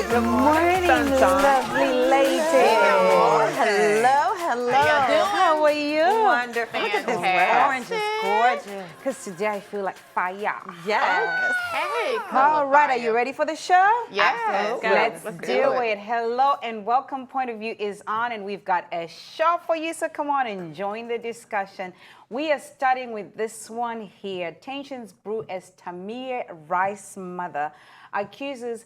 Good morning, lovely ladies. Hello, hello. How y'all doing? How are you? Wonderful. Look at this Fantastic. orange is gorgeous. Because today I feel like fire. Yes. Hey. All right, are you ready for the show? Yes. Absolutely. Let's do it. Hello and welcome. Point of View is on, and we've got a show for you, so come on and join the discussion. We are starting with this one here. Tensions brew as TAMIR Rice's mother accuses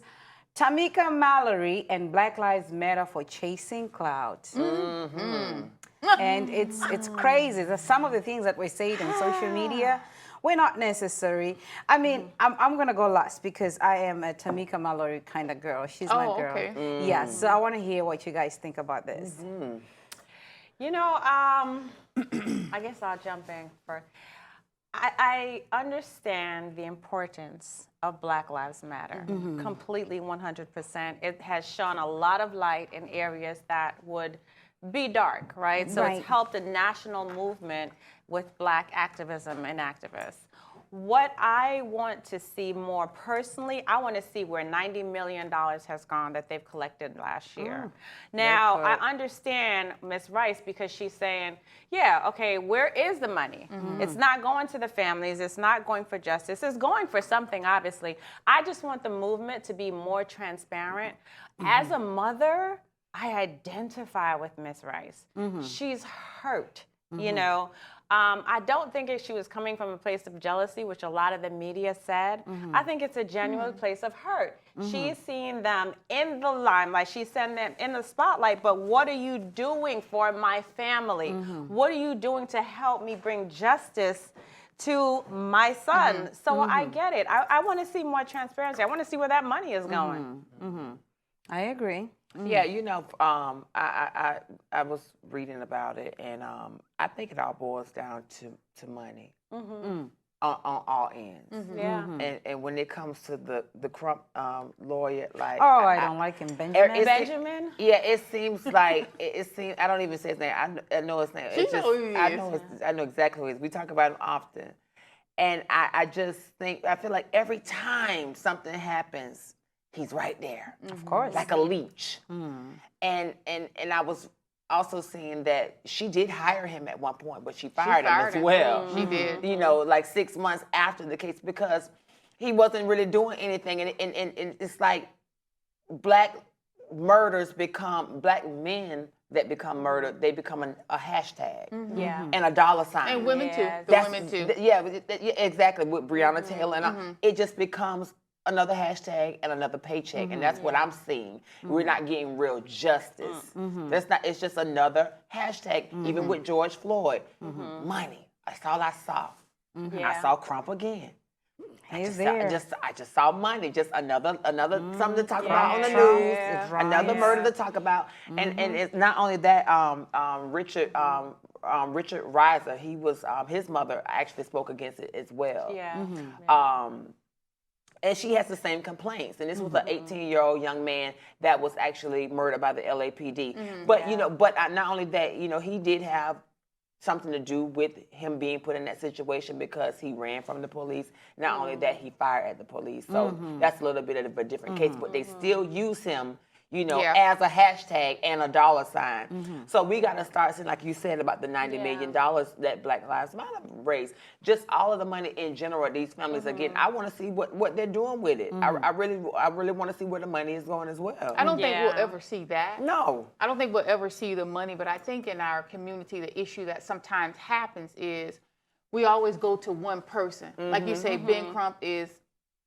TAMIKA, Mallory, and Black Lives Matter for chasing clout. And it's crazy. Some of the things that we're saying on social media were not necessary. I mean, I'm going to go last because I am a TAMIKA Mallory kind of girl. She's my girl. Okay. Yeah, so I want to hear what you guys think about this. You know, I guess I'll jump in first. I understand the importance of Black Lives Matter, completely 100%. It has shone a lot of light in areas that would be dark, right? So it's helped a national movement with Black activism and activists. What I want to see more personally, I want to see where $90 million has gone that they've collected last year. Now, I understand Ms. Rice because she's saying, yeah, okay, where is the money? It's not going to the families. It's not going for justice. It's going for something, obviously. I just want the movement to be more transparent. As a mother, I identify with Ms. Rice. She's hurt, you know. I don't think she was coming from a place of jealousy, which a lot of the media said. I think it's a genuine place of hurt. She's seeing them in the limelight. She's seeing them in the spotlight, but what are you doing for my family? What are you doing to help me bring justice to my son? So I get it. I want to see more transparency. I want to see where that money is going. I agree. Yeah, you know, I was reading about it, and I think it all boils down to money on all ends. Yeah. And when it comes to the Crump lawyer, like I don't like him, Benjamin. Benjamin? Yeah, it seems like it seems. I don't even say his name. I know his name. It's just, I know exactly who he is. We talk about him often, and I just think I feel like every time something happens, he's right there, of course, like a leech. And I was also seeing that she did hire him at one point, but she fired him as well. She did. You know, like 6 months after the case because he wasn't really doing anything. And it's like black murders become, black men that become murdered, they become a hashtag and a dollar sign. And women too. Women too. Yeah, exactly. With Breonna Taylor. And it just becomes another hashtag and another paycheck, and that's what I'm seeing. We're not getting real justice. That's not. It's just another hashtag. Even with George Floyd, money. That's all I saw. I saw Crump again. I just saw money. Just another something to talk about on the news. Another murder to talk about. And it's not only that. Richard Reiser, he was his mother actually spoke against it as well. And she has the same complaints. And this was an 18-year-old young man that was actually murdered by the LAPD. But, you know, not only that, you know, he did have something to do with him being put in that situation because he ran from the police. Not only that, he fired at the police. So that's a little bit of a different case. But they still use him, you know, as a hashtag and a dollar sign. So we got to start seeing, like you said, about the $90 million that Black Lives Matter raised. Just all of the money in general these families are getting. I want to see what they're doing with it. I really want to see where the money is going as well. I don't think we'll ever see that. No. I don't think we'll ever see the money, but I think in our community, the issue that sometimes happens is we always go to one person. Like you say, Ben Crump is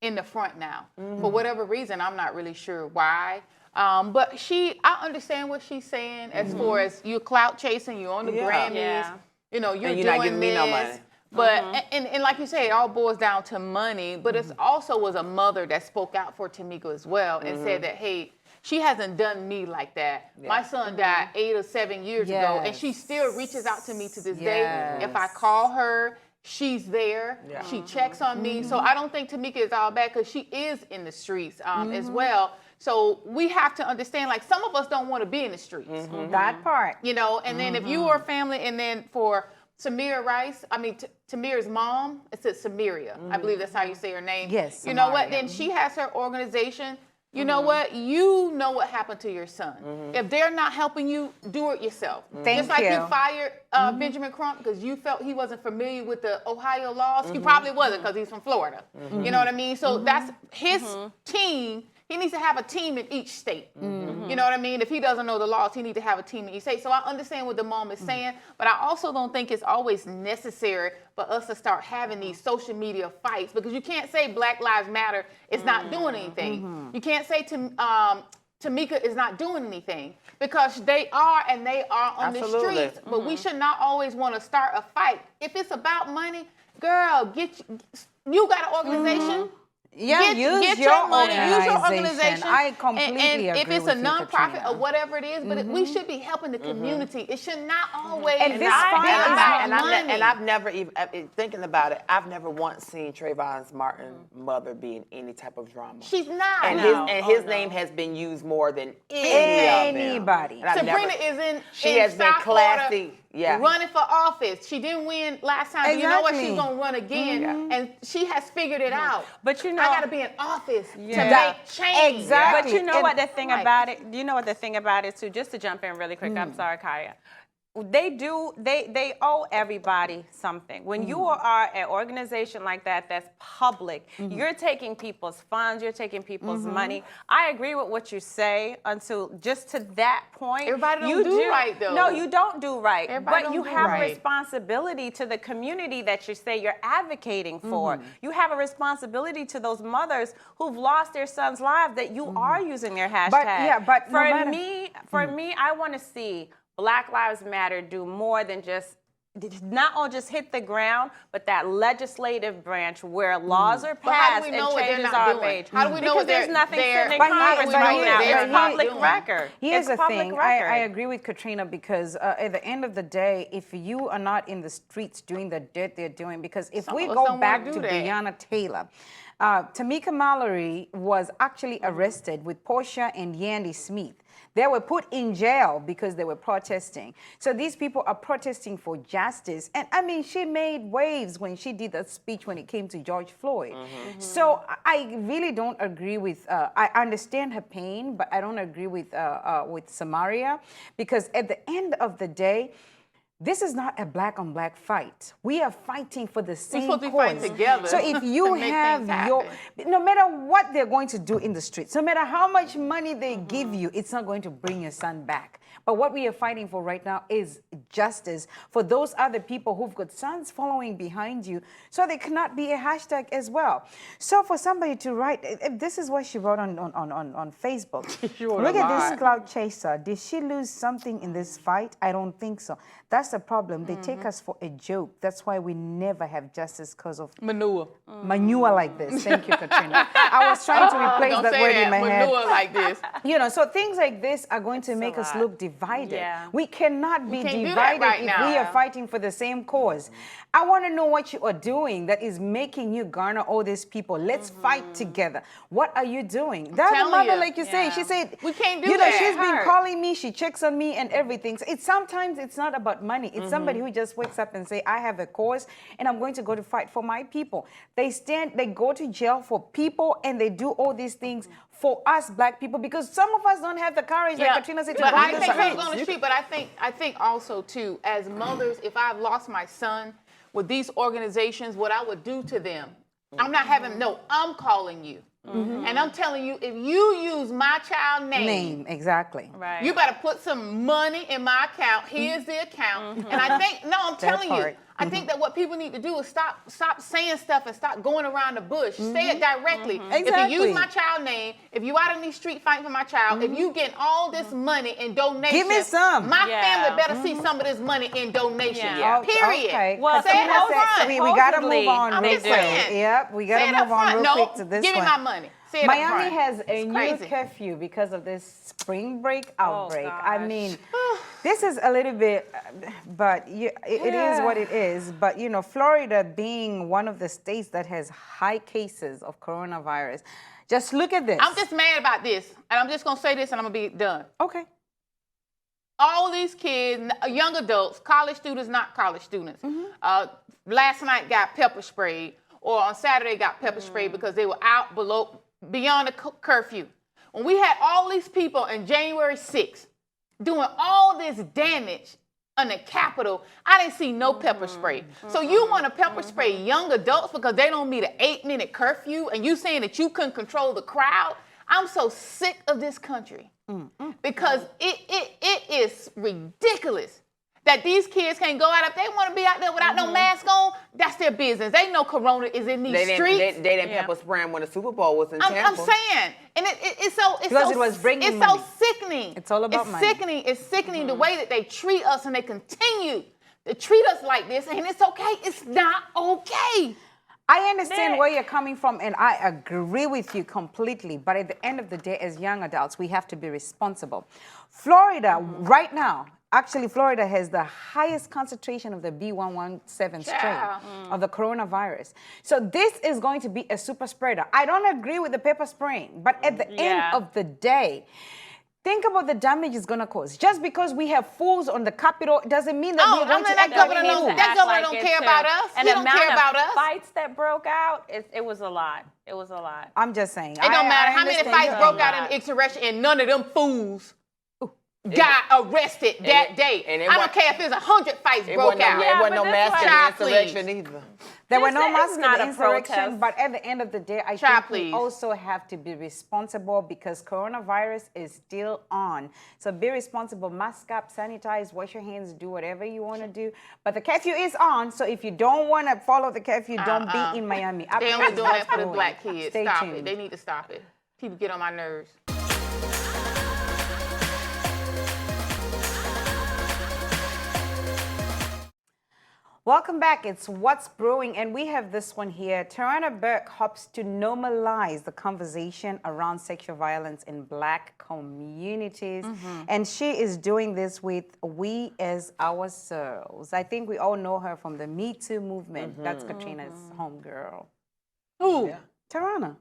in the front now. For whatever reason, I'm not really sure why. But I understand what she's saying as far as you're clout chasing, you're on the Grammys, you know, you're doing not giving me no money. But, and like you say, it all boils down to money, but it also was a mother that spoke out for TAMIKA as well and said that, hey, she hasn't done me like that. My son died 8 or 7 years ago, and she still reaches out to me to this day. If I call her, she's there. She checks on me. So I don't think TAMIKA is all bad because she is in the streets as well. So we have to understand, like, some of us don't want to be in the streets. That part. You know, and then if you are family, and then for TAMIR Rice, I mean, TAMIR's mom, it's Samaria. I believe that's how you say her name. Yes, You know what? Samaria. Then she has her organization. you know what? You know what happened to your son. If they're not helping you, do it yourself. Thank Just like you. you fired Benjamin Crump because you felt he wasn't familiar with the Ohio laws. He probably wasn't because he's from Florida. You know what I mean? So that's his team. He needs to have a team in each state. You know what I mean? If he doesn't know the laws, he needs to have a team in each state. So I understand what the mom is saying, but I also don't think it's always necessary for us to start having these social media fights, because you can't say Black Lives Matter is not doing anything. You can't say TAMIKA is not doing anything, because they are, and they are on the streets. But we should not always want to start a fight. If it's about money, girl, you got an organization. Yeah, get your money, use your organization. I completely and agree if it's with a you, nonprofit Katrina. or whatever it is, but we should be helping the community. It should not always And be this fight is about not- money. And I've never even, thinking about it, I've never once seen Trayvon Martin's mother be in any type of drama. She's not. And his name has been used more than Anybody. And I've Sabrina never- is in. She in has been South classy. Florida, Yeah. running for office. She didn't win last time. But you know what? Exactly. She's gonna run again, and she has figured it out. But you know, I gotta be in office to Yeah. make change. Exactly. But you know And- what the thing Right. about it, you know what the thing about it too, just to jump in really quick, I'm sorry, Kaya. They owe everybody something. When you are an organization like that that's public, you're taking people's funds, you're taking people's money. I agree with what you say until just to that point. Everybody don't you do right, though. No, you don't do right. Everybody but don't you do have a right. responsibility to the community that you say you're advocating for. You have a responsibility to those mothers who've lost their sons' lives that you are using their hashtag. But no for matter- for me, I want to see Black Lives Matter do more than just not only just hit the ground, but that legislative branch where laws are But how passed do we know and what they're changes not are doing? made. How do we know because what there's nothing they're- sitting in But Congress here- right now. but It's here- public doing? record. Here's It's the public thing. record. I agree with Katrina, because at the end of the day, if you are not in the streets doing the dirt they're doing, because if Some we of us go don't back wanna to do that. Breonna Taylor, Tamika Mallory was actually arrested with Portia and Yandy Smith. They were put in jail because they were protesting. So these people are protesting for justice. And I mean, she made waves when she did that speech when it came to George Floyd. So I really don't agree with, I understand her pain, but I don't agree with Samaria, because at the end of the day, this is not a black on black fight. We are fighting for the same supposed to be cause. fighting together So if you to make have things your, happen. no matter what they're going to do in the streets, no matter how much money they give you, it's not going to bring your son back. But what we are fighting for right now is justice for those other people who've got sons following behind you, so there cannot be a hashtag as well. So for somebody to write, this is what she wrote on Facebook. Look at this clout chaser. Did she lose something in this fight? I don't think so. That's the problem. They take us for a joke. That's why we never have justice, because of Manure. manure like this. Thank you, Katrina. I was trying to replace Don't that say word that. in my head. Manure like this. You know, so things like this are going to make us lot. look divided. Yeah. We cannot be can't do that divided right if now. we are fighting for the same cause. I want to know what you are doing that is making you garner all these people. Let's fight together. What are you doing? That telling mother, you. like you say, she said, We can't do you know, that. she's been Hurt. calling me, she checks on me and everything. So sometimes it's not about money. It's somebody who just wakes up and say, I have a cause and I'm going to go to fight for my people. They go to jail for people, and they do all these things for us black people, because some of us don't have the courage, like Katrina said, to But go I to the think streets. people on the street. But I think also too, as mothers, if I've lost my son with these organizations, what I would do to them, I'm not having. No, I'm calling you, and I'm telling you, if you use my child name, Exactly. Right. you better put some money in my account. Here's the account. And I think, no, I'm telling you, part. I think that what people need to do is stop saying stuff and stop going around the bush. Say it directly. If Exactly. you use my child name, if you out in these streets fighting for my child, if you get all this money in donations, Give me some. my Yeah. family better see some of this money in donations. Yeah. Period. Okay. Well, Say it up supposedly- front. we got to move on I'm real just quick. saying. Yep, we got Say to it up move on front. real No, quick to this give me one. my money. Say it up Miami front. has a It's new crazy. curfew because of this spring break outbreak. I gosh. mean, this is a little bit, but it is what it is. But, you know, Florida being one of the states that has high cases of coronavirus, just look at this. I'm just mad about this, and I'm just gonna say this, and I'm gonna be done. Okay. All these kids, young adults, college students, not college students, last night got pepper sprayed, or on Saturday got pepper sprayed because they were out beyond the curfew. when we had all these people in January 6th doing all this damage on the Capitol, I didn't see no pepper spray. So you want to pepper spray young adults because they don't meet an 8-minute curfew, and you saying that you couldn't control the crowd? I'm so sick of this country because it is ridiculous that these kids can't go out. If they want to be out there without no mask on, that's their business. They know Corona is in these streets. They didn't pepper spray him when the Super Bowl was in Tampa. I'm saying, and it's so sickening. It's all about money. It's sickening the way that they treat us, and they continue to treat us like this. And it's okay. It's not okay. I understand where you're coming from, and I agree with you completely. But at the end of the day, as young adults, we have to be responsible. Florida, right now, actually, Florida has the highest concentration of the B117 strain of the coronavirus. So this is going to be a super spreader. I don't agree with the pepper spraying, but at the end of the day, think about the damage it's going to cause. Just because we have fools on the Capitol doesn't mean that we're going to act like fools. That governor don't care about us. And He the don't care about us. fights that broke out, it was a lot. It was a lot. I'm just saying. It don't matter how many fights broke out in the insurrection, and none of them fools got arrested that day. I don't care if there's 100 fights broke out. There wasn't no mask in the insurrection either. There were no This masks is in not the a insurrection, protest. but at the end of the day, I think we also have to be responsible because coronavirus is still on. So be responsible, mask up, sanitize, wash your hands, do whatever you want to do. But the curfew is on, so if you don't want to follow the curfew, don't be in Miami. They only doing that for the black kids. Stay Stop tuned. it. They need to stop it. People get on my nerves. Welcome back. It's What's Brewing, and we have this one here. TARANA BURKE hopes to normalize the conversation around sexual violence in Black communities, and she is doing this with We As Ourselves. I think we all know her from the Me Too movement. That's Katrina's homegirl. Who? Yeah. TARANA,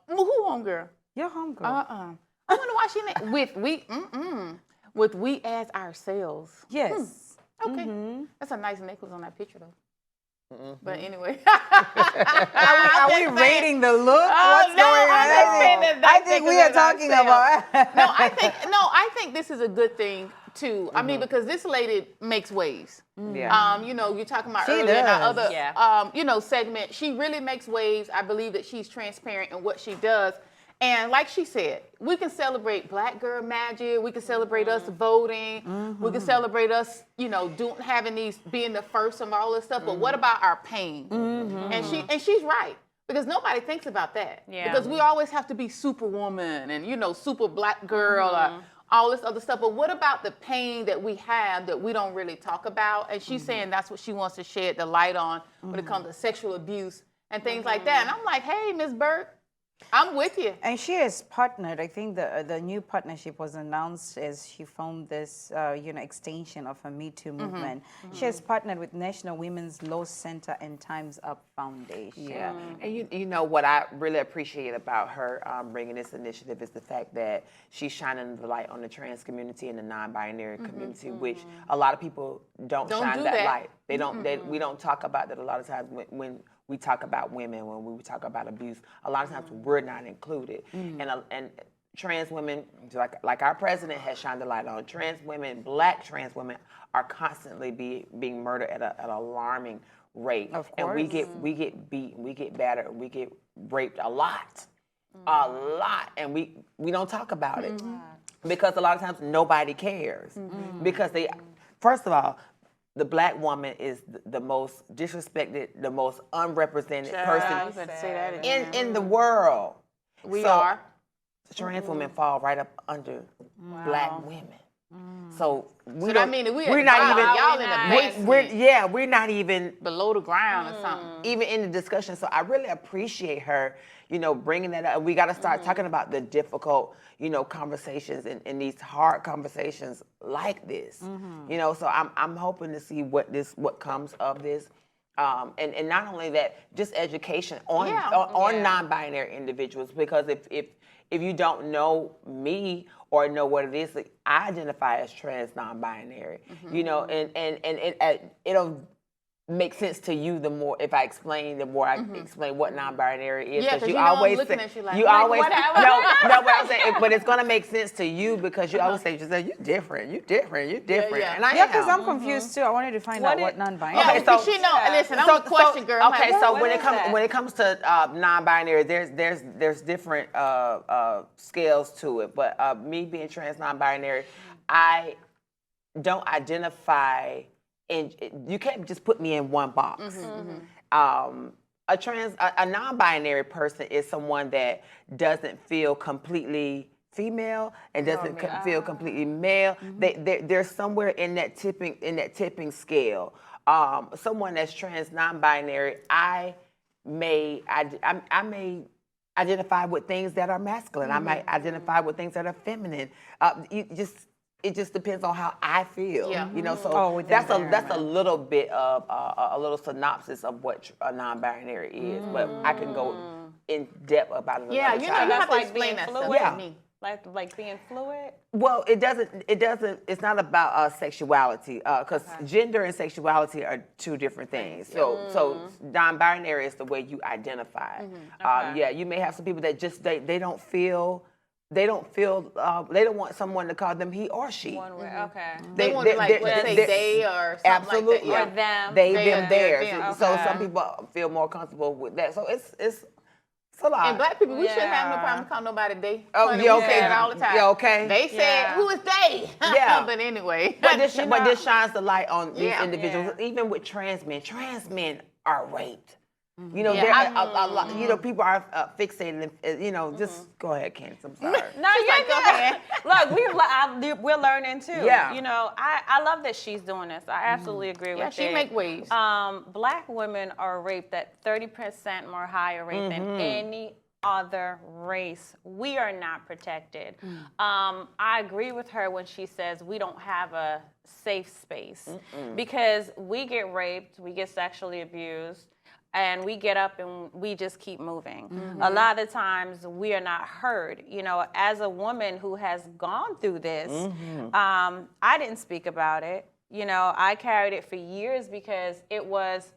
Who, homegirl? your homegirl. I wonder why she with We As Ourselves. Yes. Okay. That's a nice necklace on that picture, though. But anyway. Are we rating the look? What's no, going on? I'm just saying that I think we are talking about. I think this is a good thing too. I mean, because this lady makes waves. Yeah. You know, you're talking about She earlier in our does. other segment. She really makes waves. I believe that she's transparent in what she does. And like she said, we can celebrate Black Girl Magic. We can celebrate us voting. We can celebrate us, being the first and all this stuff. But what about our pain? And she's right, because nobody thinks about that. Yeah. Because we always have to be superwoman and super Black girl or all this other stuff. But what about the pain that we have that we don't really talk about? And she's saying that's what she wants to shed the light on when it comes to sexual abuse and things like that. And I'm like, hey, Ms. Burke, I'm with you. And she has partnered. I think the new partnership was announced as she formed this, extension of her Me Too movement. She has partnered with National Women's Law Center and Time's Up Foundation. Yeah, and you know what I really appreciate about her bringing this initiative is the fact that she's shining the light on the trans community and the non-binary community, which a lot of people don't shine that light. They don't. We don't talk about that a lot of times when we talk about women, when we talk about abuse. A lot of times we're not included, and trans women, like our president has shined the light on. Trans women, Black trans women, are constantly being murdered at an alarming rate. Of course. And we get beaten, we get battered, we get raped a lot, and we don't talk about it because a lot of times nobody cares because first of all, the Black woman is the most disrespected, the most unrepresented person in the world. We are. Trans women fall right up under Black women. So we're y'all in the basement. we're not even below the ground or something. Even in the discussion. So I really appreciate her, bringing that up. We got to start talking about the difficult, conversations and these hard conversations like this. So I'm hoping to see what comes of this. And not only that, just education on non-binary individuals, because if you don't know me or know what it is, like, I identify as trans non-binary, and it'll make sense to you the more if I explain, the more I explain what non-binary is. Yeah, 'cause you you know I'm always looking say, at you like, you like, always whatever. no, but I'm saying, but it's gonna make sense to you because you always say, you different, you different, yeah. and I Yeah, am. because I'm confused too. I wanted to find out what non-binary. Yeah, Okay, because so- she know. Listen, I'm a question girl. I'm Okay, like, so what when is it comes that? when it comes to non-binary, there's different scales to it. But me being trans non-binary, I don't identify, and you can't just put me in one box. A non-binary person is someone that doesn't feel completely female and doesn't feel completely male. They're somewhere in that tipping scale. Someone that's trans non-binary, I may identify with things that are masculine. I might identify with things that are feminine. It just depends on how I feel. Yeah. You know, so Oh, with that's environment. a little bit of a little synopsis of what a non-binary is. But I can go in depth about it. Yeah, another you know, time. you have to like explain being that fluid. stuff Yeah. to me. Like being fluid. Well, it's not about sexuality, because gender and sexuality are two different things. So non-binary is the way you identify. Yeah, you may have some people that just they don't want someone to call them he or she. One way. Okay. They want to like, let's say they or something absolutely, like that. yeah. Or them. They, They, them, theirs. them. So Okay. some people feel more comfortable with that. So it's a lot. And black people, we shouldn't have no Yeah. problem calling nobody they. Oh, Honey, you we okay? say it all the time. You okay? They said, Yeah. who is they? Yeah. But anyway. But this shines the light on these Yeah. individuals. Even with trans men are raped. You know, Yeah, there are a lot. You know, people are fixated. You know, just go ahead, Candace. I'm sorry. No, you're like, go good. Look, we're learning too. Yeah. You know, I love that she's doing this. I absolutely agree Yeah, with she it. make waves. Black women are raped at 30% more higher rate than any other race. We are not protected. I agree with her when she says we don't have a safe space because we get raped, we get sexually abused, and we get up and we just keep moving. A lot of the times we are not heard. You know, as a woman who has gone through this, I didn't speak about it. You know, I carried it for years because it was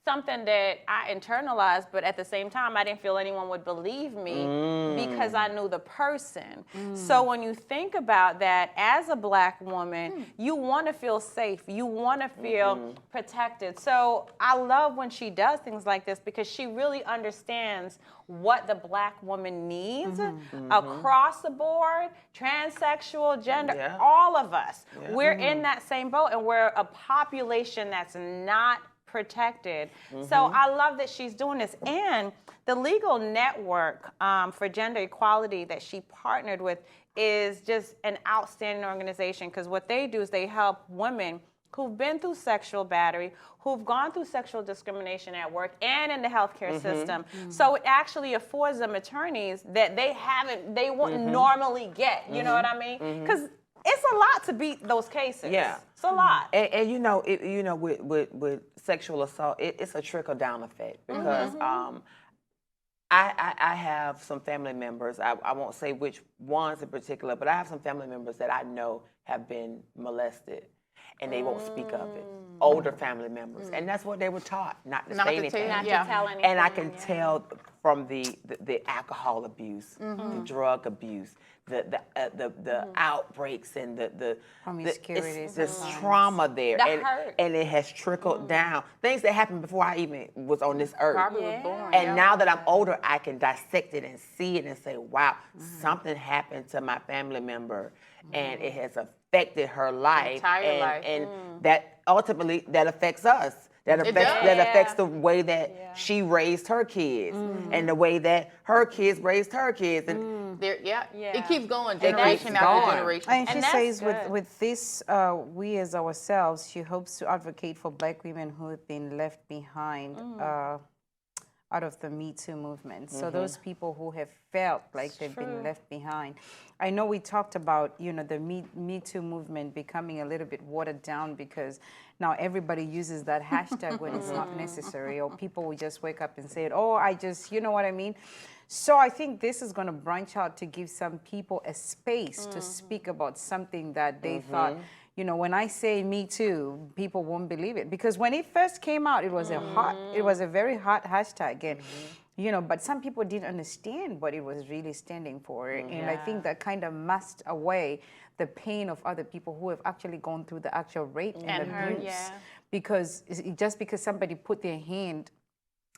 something that I internalized, but at the same time, I didn't feel anyone would believe me because I knew the person. So when you think about that, as a black woman, you want to feel safe. You want to feel protected. So I love when she does things like this because she really understands what the black woman needs across the board, transsexual, gender, all of us. We're in that same boat, and we're a population that's not protected. So I love that she's doing this. And the legal network for gender equality that she partnered with is just an outstanding organization because what they do is they help women who've been through sexual battery, who've gone through sexual discrimination at work and in the healthcare system. So it actually affords them attorneys that they wouldn't normally get. You know what I mean? Because it's a lot to beat those cases. Yeah. It's a lot. And you know, with sexual assault, it's a trickle down effect because I have some family members. I won't say which ones in particular, but I have some family members that I know have been molested, and they won't speak of it. Older family members, and that's what they were taught, not to say anything. Not to tell anything. And I can tell from the alcohol abuse, the drug abuse, the outbreaks, and the Promiscuity there's sometimes. trauma there, The and hurt. it has trickled down. Things that happened before I even was on this earth. Probably was born. And now that I'm older, I can dissect it and see it and say, wow, something happened to my family member and it has affected her life. Entire life. And that ultimately, that affects us. That affects the way that she raised her kids and the way that her kids raised her kids. And It keeps going keeps generation after going. generation. And she that's says good. with this, we as ourselves, she hopes to advocate for black women who have been left behind out of the Me Too movement. So those people who have felt like they've been left behind. I know we talked about, you know, the Me Too movement becoming a little bit watered down because now everybody uses that hashtag when it's not necessary, or people will just wake up and say, oh, I just, you know what I mean? So I think this is going to branch out to give some people a space to speak about something that they thought, You know, when I say Me Too, people won't believe it, because when it first came out, it was a very hot hashtag, and you know, but some people didn't understand what it was really standing for, and I think that kind of masked away the pain of other people who have actually gone through the actual rape and abuse, because just because somebody put their hand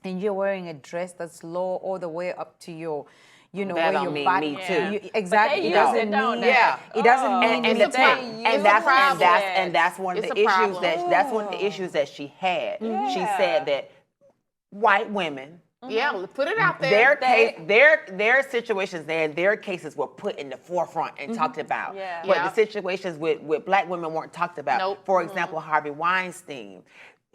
and you're wearing a dress that's low all the way up to your, you know, That where don't your mean body. Me Too. Exactly. It use doesn't it, don't mean. they? Yeah. It doesn't mean and anything. that's one of It's the a issues problem. that's one of the issues that she had. She said that white women, Yeah, put it out there. their situations and their cases were put in the forefront and talked about. Yeah. But Yeah. the situations with black women weren't talked about. Nope. For example, Harvey Weinstein,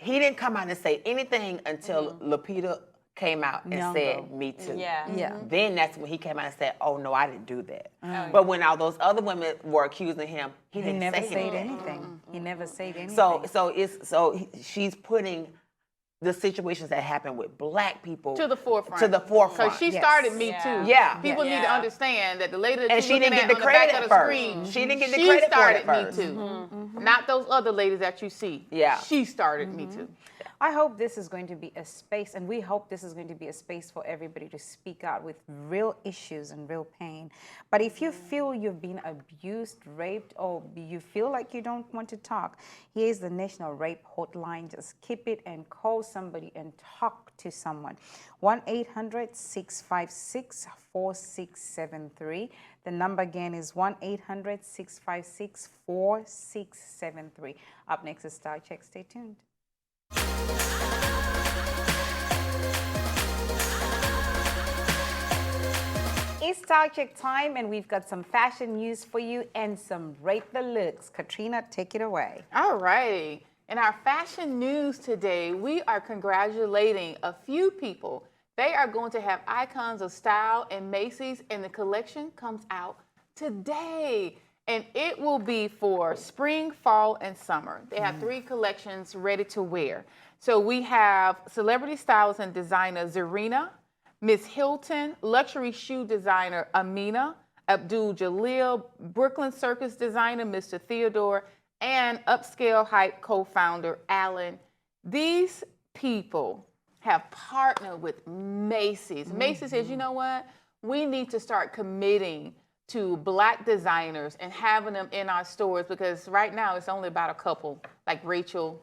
he didn't come out and say anything until Lupita came out and said Me Too. Yeah. Then that's when he came out and said, "Oh no, I didn't do that." But when all those other women were accusing him, he He didn't never say said anything. anything. He never said anything. She's putting the situations that happen with black people To the forefront. To the forefront. Because she started Me Too. Yeah. People need to understand that the lady that And you're she didn't looking get at the on the back credit of the first. screen, She didn't get the credit for it started first. Me Too. Not those other ladies that you see. Yeah. She started Me Too. I hope this is going to be a space, and we hope this is going to be a space for everybody to speak out with real issues and real pain. But if you feel you've been abused, raped, or you feel like you don't want to talk, here's the National Rape Hotline. Just keep it and call somebody and talk to someone. 1-800-656-4673. The number again is 1-800-656-4673. Up next is Star Check. Stay tuned. It's Star Check time, and we've got some fashion news for you and some Rape the Looks. Katrina, take it away. All righty. In our fashion news today, we are congratulating a few people. They are going to have icons of style in Macy's, and the collection comes out today. And it will be for spring, fall, and summer. They have 3 collections ready to wear. So we have celebrity stylist and designer Zarina, Miss Hilton, luxury shoe designer Amina, Abdul Jalil, Brooklyn Circus designer Mr. Theodore, and Upscale Hype co-founder Alan. These people have partnered with Macy's. Macy's says, you know what? We need to start committing to black designers and having them in our stores, because right now it's only about a couple, like Rachel,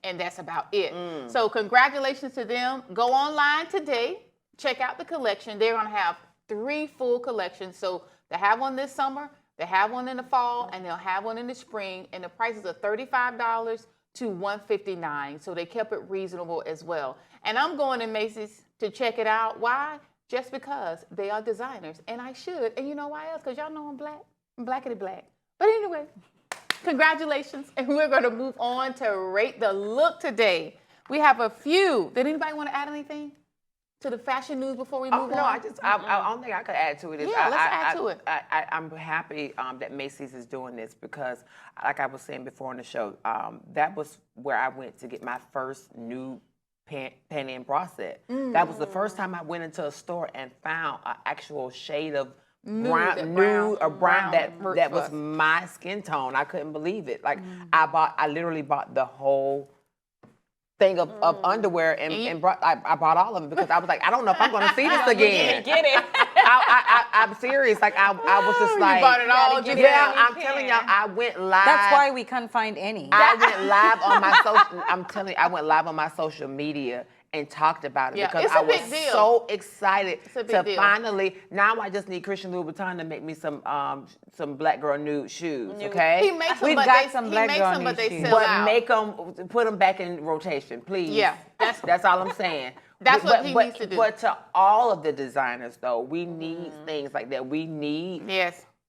and that's about it. So congratulations to them. Go online today, check out the collection. They're gonna have 3 full collections. So they have one this summer, they have one in the fall, and they'll have one in the spring, and the prices are $35 to $159. So they kept it reasonable as well. And I'm going to Macy's to check it out. Why? Just because they are designers, and I should. And you know why else? Because y'all know I'm black. I'm blackity black. But anyway, congratulations. And we're going to move on to Rate the Look today. We have a few. Did anybody want to add anything to the fashion news before we move on? No, I don't think I could add to it. Yeah, let's add to it. I'm happy that Macy's is doing this, because, like I was saying before on the show, that was where I went to get my first new panty and bra set. That was the first time I went into a store and found an actual shade of brown that was my skin tone. I couldn't believe it. Like I literally bought the whole thing of underwear and brought, I bought all of it, because I was like, I don't know if I'm going to see this again. Get it. I'm serious. Like I was just like, you bought it all. Yeah, I'm telling y'all, I went live. That's why we can't find any. I went live on my social. I'm telling you, I went live on my social media and talked about it, because it's a I was big deal. so excited It's a big deal. finally. Now I just need Christian Louboutin to make me some black girl nude shoes. Okay, He makes them, We've but got they, some he black makes girl them, but they shoes. sell but out. put them back in rotation, please. Yeah, that's all I'm saying. That's what he needs to do. But to all of the designers, though, we need things like that. We need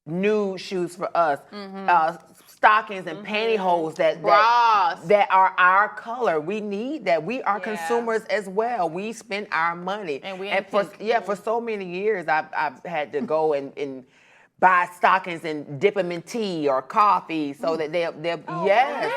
new shoes for us, stockings and pantyhose Bras. that are our color. We need that. We are consumers as well. We spend our money, and for so many years, I've had to go and buy stockings and dip them in tea or coffee so that they'll yes. Really?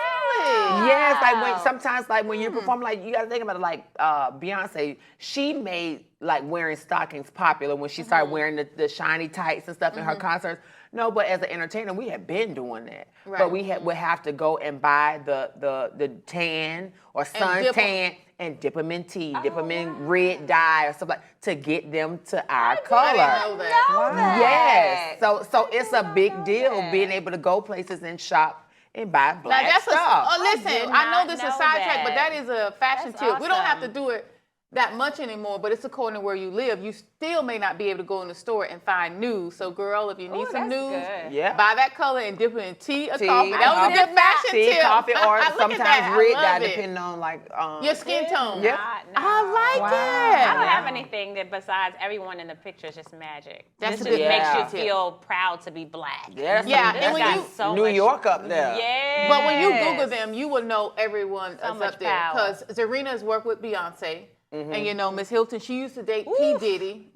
Yes, like when you perform, like you gotta think about it, like Beyonce, she made like wearing stockings popular when she started wearing the shiny tights and stuff in her concerts. No, but as an entertainer, we have been doing that. Right. But would have to go and buy the tan or sun dip 'em. tan and dip them in tea, dip them in red dye or something to get them to our color. I didn't know that. Yes. So it's a big deal being able to go places and shop and buy Now black that's stuff. listen, did I know not this is know a sidetrack, but that. that is a fashion That's tip. We don't have to awesome. do it that much anymore, but it's according to where you live. You still may not be able to go in the store and find news. So, girl, if you need Ooh, some that's news, good. Yeah. buy that color and dip it in tea or Tea, coffee. That was a good fashion tea, tip. coffee, or Look at sometimes that. I red love dye, it. depending on like Your skin tone. Yeah. I like I it. don't have anything that besides everyone in the picture is just magic. That's This a just good makes fashion you tip. feel proud to be black. Yeah, Yeah, This and when got you- so New much- York up there. Yeah. But when you Google them, you will know everyone So is much up there. power. Because Zarena's worked with Beyonce. And you know, Miss Hilton, she used to date P. Diddy.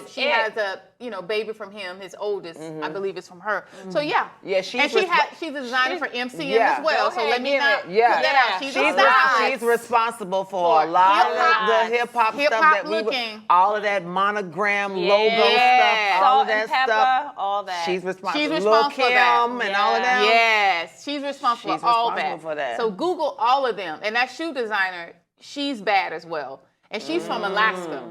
She it. has a baby from him, his oldest, I believe it's from her. So yeah. Yeah, she's a designer for MCM yeah. as well. Go So ahead, let me give not it. Yeah. put that out. She's She's, a stylist. she's responsible for a lot of the hip hop stuff that we looking. all of that monogram logo Yes. stuff, all Salt of that and pepper, stuff. all that. She's responsible. She's Lil' responsible for that. Kim and all of them. Yes, she's responsible She's for all responsible that. for that. So Google all of them. And that shoe designer, she's bad as well. And she's from Alaska.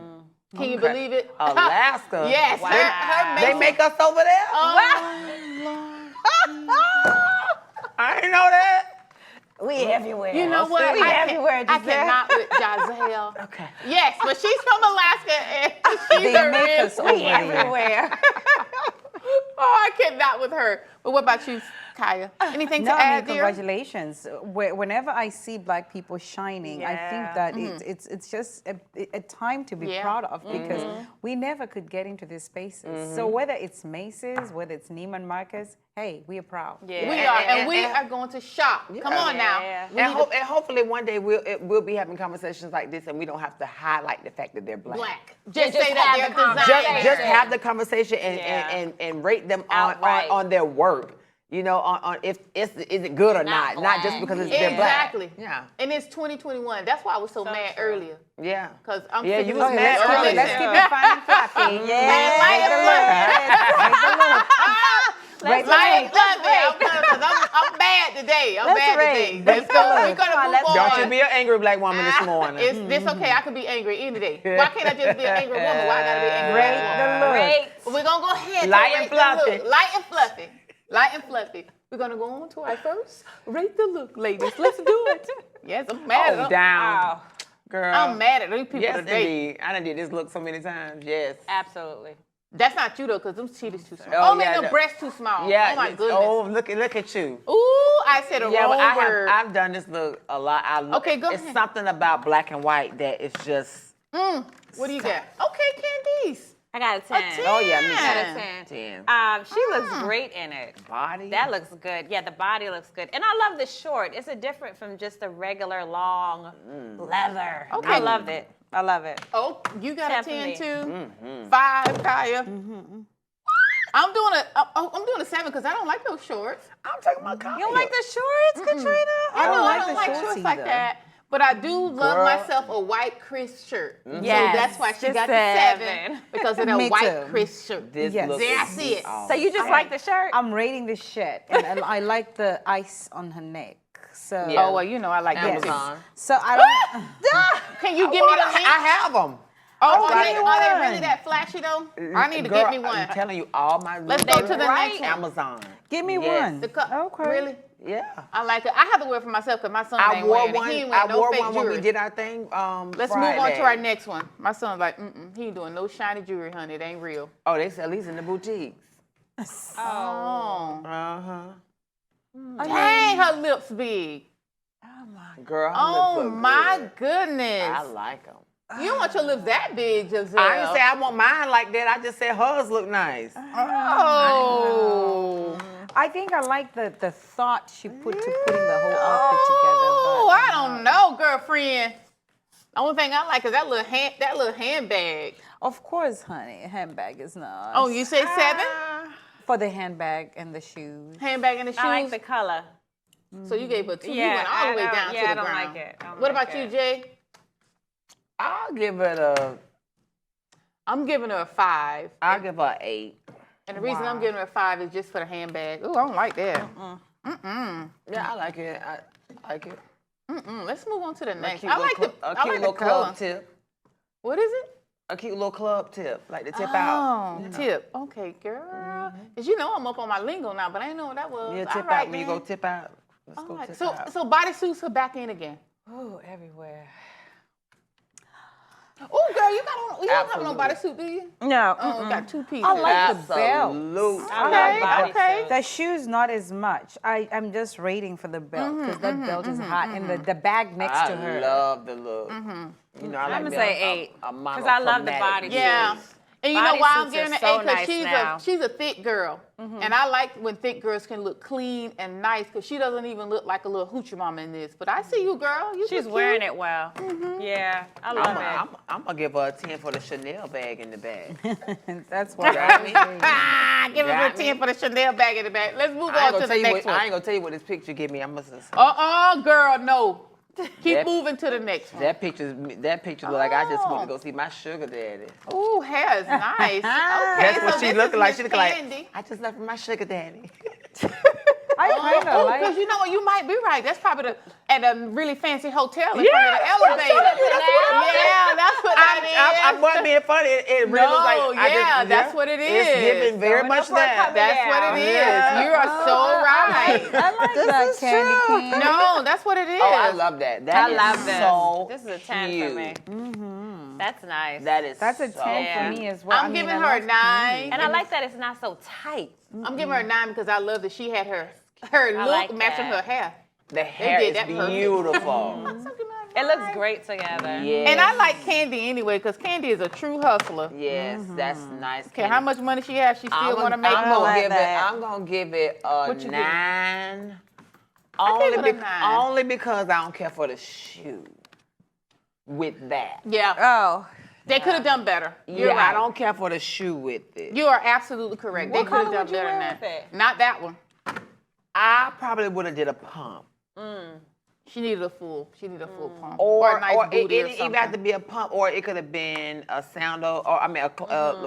Can you believe it? Alaska. Yes. Wow. Her They make us over there? I didn't know that. We everywhere. You know what? We everywhere, I Giselle. cannot with Giselle. Okay. Yes, but she's from Alaska and she's They a make real us over there. everywhere. Oh, I cannot with her. But what about you, Kaya? Anything No, to I mean, add, dear? congratulations. Whenever I see black people shining, I think Yeah. that it's just a time to be Yeah. proud of because we never could get into these spaces. So whether it's Macy's, whether it's Neiman Marcus, hey, we are proud. Yeah. We are, and we are going to shop. Come on now. Yeah. We need And hopefully one day we'll be having conversations like this and we don't have to highlight the fact that they're black. black. Just just say have that the they're conversation. Just designers. have the conversation and rate them Outright. on their work. You know, on if is it good or not just black. because they're black. Exactly. Yeah. And it's 2021. That's why I was so mad true. earlier. Yeah. Because I'm Yeah, sick you of was this mad mess earlier. earlier. Let's keep it fun and fluffy. Yeah. Light and fluffy. I'm bad today. I'm Let's bad rate. today. Let's Let's go. go. We're gonna move Let's on. Don't you be an angry black woman this morning. It's this okay. I can be angry any day. Why can't I just be an angry woman? Why I gotta be an angry Rate black the woman? look. Great. We're gonna go ahead. Light to and rate the fluffy. look. Light and fluffy. Light and fluffy. We're gonna go on to our first rate the look, ladies. Let's do it. Yes, I'm mad at them. Down. Wow. Girl. I'm mad at these people Yes, today. indeed. I done did this look so many times. Yes. Absolutely. That's not you though, because them titties too small. Oh, Oh, man, yeah, them breasts too small. Yeah. Oh my it's- goodness. Oh, look at you. Ooh, I said a Yeah, but wrong word. I've done this look a lot. Okay, go It's ahead. something about black and white that is just. What do you got? Okay, Candice. I got a 10. 10. Oh yeah, me I got a too. 10. 10. She looks great in it. Body. That looks good. Yeah, the body looks good. And I love the short. It's a different from just the regular long leather. Okay. I loved it. I love it. Oh, you got Definitely. a 10 too. 5, Kaya. I'm doing a 7 because I don't like those shorts. I'm talking about Kaya. You don't like the shorts, Katrina? I know I like don't the like shorts shorts like either. that. But I do love Girl. myself a white crisp shirt. Yes, So that's why she just got the 7. 7 because of the Me white too. crisp shirt. This Yes. look That's is it. awesome. So you just like the shirt? I'm rating the shirt, and I like the ice on her neck. So, Yeah. Oh well, you know I like that too. Amazon. so I don't. Can you give me the link? I have them. Oh, give me are they one. really that flashy though? I need to Girl, get me one. I'm telling you, all my Let's go to the next one. Amazon. Give me Yes. one. The cup. Okay. Really? Yeah. I like it. I have to wear it for myself because my son I ain't wore wearing one. it. He ain't I wearing no wore fake one when jewelry. we did our thing. Let's move on to our Friday. next one. My son's like, he ain't doing no shiny jewelry, honey. It ain't real. Oh, they sell these in the boutiques. Oh. Uh-huh. Dang, her lips big. Girl, her Oh lips look my good. goodness. I like them. You don't want your lips that big, Giselle. I didn't say I want mine like that. I just said hers look nice. Oh. I think I like the thought she put to putting the whole outfit Oh, together. I don't know, girlfriend. The only thing I like is that little handbag. But of course, honey, a handbag is nice. Oh, you say 7? For the handbag and the shoes. Handbag and the shoes. I like the color. So you gave her 2. Yeah, you went all the way I don't- down yeah, to the I don't ground. like it. I don't What like about you, it. Jay? I'll give it a. I'm giving her a 5. I'll give her 8. And the reason I'm Wow. giving her 5 is just for the handbag. Ooh, I don't like that. Yeah, I like it. I like it. Let's move on to the next. Cute I little like the a I cute like the little color. club tip. What is it? A cute little club tip, like the tip out. Oh, tip. Okay, girl. Cause you know I'm up on my lingo now, but I didn't know what that was. Yeah, All tip right, out when you then. go tip out. Let's All go right. tip So out. so bodysuits her back in again. Oh, everywhere. Oh, girl, you don't have no Absolutely. bodysuit, do you? No. Oh, got 2 pieces. I like the belt. Absolute. I Okay, love okay. bodysuits. The shoes not as much. I'm just rating for the belt because that belt is hot, and the bag next to her. I love the look. You know, I like I'ma the- say a- 8, a 'cause I love the monochromatic bodysuit. Yeah. shoes. And you know why I'm Bodysuits giving are her so 8? Because nice she's a thick girl. And I like when thick girls can look clean and nice because she doesn't even look like a little hoochie mama in this. But I see you, girl. You She's look wearing cute. it well. Yeah, I love it. I'm gonna give her a 10 for the Chanel bag in the bag. That's what Got I me? Ah, give her a Got me? 10 for the Chanel bag in the back. Let's move I on ain't to gonna the tell you next what. I one. ain't gonna tell you what this picture give me. I must have. Girl, no. Keep That- moving to the next one. That picture look like I just went to go see my sugar daddy. Ooh, hair is nice. Okay, That's what so she this looking is like. Miss She looking like Candy. I just left with my sugar daddy. I kind of like. Because you know what, you might be right. That's probably at a really fancy hotel in front of the elevator. Yeah, that's what that is. I wasn't being funny. It really was like. No, I just- yeah, that's what it It's is. giving very Going much up for a that. cover That's what it is. Yeah. You are so right. I like that is candy true. cane. No, that's what it is. Oh, I love that. That I is love this. so This is a 10 cute. for me. That's nice. That is That's a 10 Yeah. for me as well. I'm giving her I a love 9. And I like that it's not so tight. I'm giving her a 9 because I love that she had her look like matching that. her hair. The hair did is that perfect. beautiful. It looks great together. Yes. And I like Candy anyway because Candy is a true hustler. Yes, that's nice. Okay, how much money she has, she still want to make I'm more. gonna give that. I'm gonna give it a What you give it? 9. give it a 9. Only because I don't care for the shoe. With that. Yeah, Oh, they could have done better. You're Yeah, right. I don't care for the shoe with it. You are absolutely correct. What they could have color done would you better than wear that. with it? Not that one. I probably would have did a pump. She needed a full. She needed a full pump Or a nice it booty or didn't even have to something. be a pump, or it could have been a sandal, or I mean,